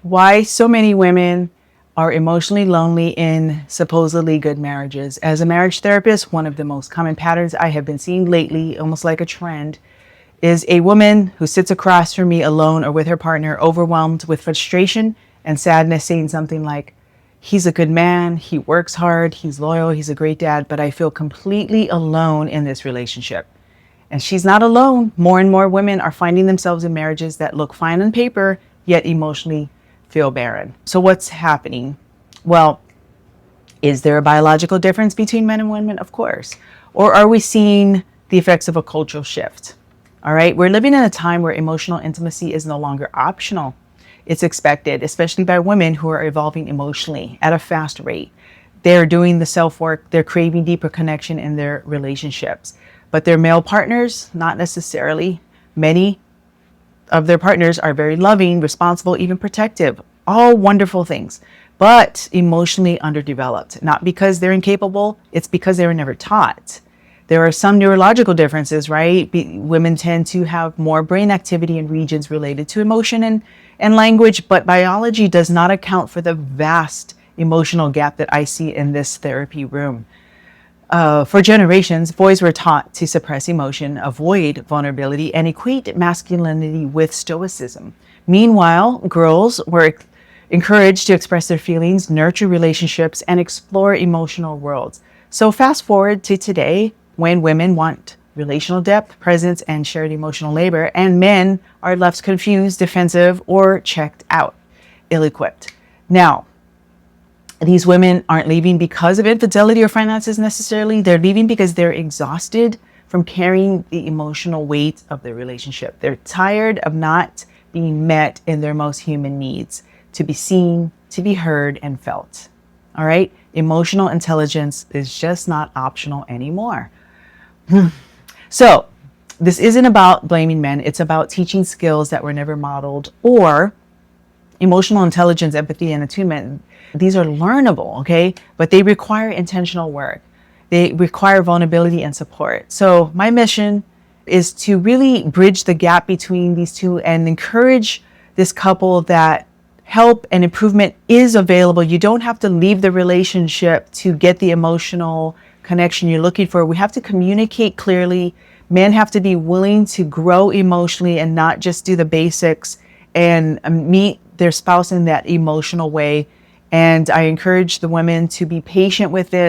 why so many women are emotionally lonely in supposedly good marriages. As a marriage therapist, one of the most common patterns I have been seeing lately, almost like a trend, is a woman who sits across from me alone or with her partner, overwhelmed with frustration and sadness, saying something like, "He's a good man, he works hard, he's loyal, he's a great dad, but I feel completely alone in this relationship." And she's not alone. More and more women are finding themselves in marriages that look fine on paper, yet emotionally feel barren. So what's happening? Well, is there a biological difference between men and women? Of course. Or are we seeing the effects of a cultural shift? All right. We're living in a time where emotional intimacy is no longer optional. It's expected, especially by women who are evolving emotionally at a fast rate. They're doing the self work, they're craving deeper connection in their relationships. But their male partners, not necessarily. Many of their partners are very loving, responsible, even protective. All wonderful things, but emotionally underdeveloped. Not because they're incapable, it's because they were never taught. There are some neurological differences, right? Women tend to have more brain activity in regions related to emotion and language, but biology does not account for the vast emotional gap that I see in this therapy room. For generations, boys were taught to suppress emotion, avoid vulnerability, and equate masculinity with stoicism. Meanwhile, girls were encouraged to express their feelings, nurture relationships, and explore emotional worlds. So fast forward to today, when women want relational depth, presence, and shared emotional labor, and men are left confused, defensive, or checked out, ill-equipped. Now, these women aren't leaving because of infidelity or finances necessarily. They're leaving because they're exhausted from carrying the emotional weight of the relationship. They're tired of not being met in their most human needs, to be seen, to be heard, and felt. All right? Emotional intelligence is just not optional anymore. So this isn't about blaming men. It's about teaching skills that were never modeled, or emotional intelligence, empathy, and attunement. These are learnable, okay? But they require intentional work. They require vulnerability and support. So my mission is to really bridge the gap between these two and encourage this couple that help and improvement is available. You don't have to leave the relationship to get the emotional connection you're looking for. We have to communicate clearly. Men have to be willing to grow emotionally and not just do the basics and meet their spouse in that emotional way. And I encourage the women to be patient with this.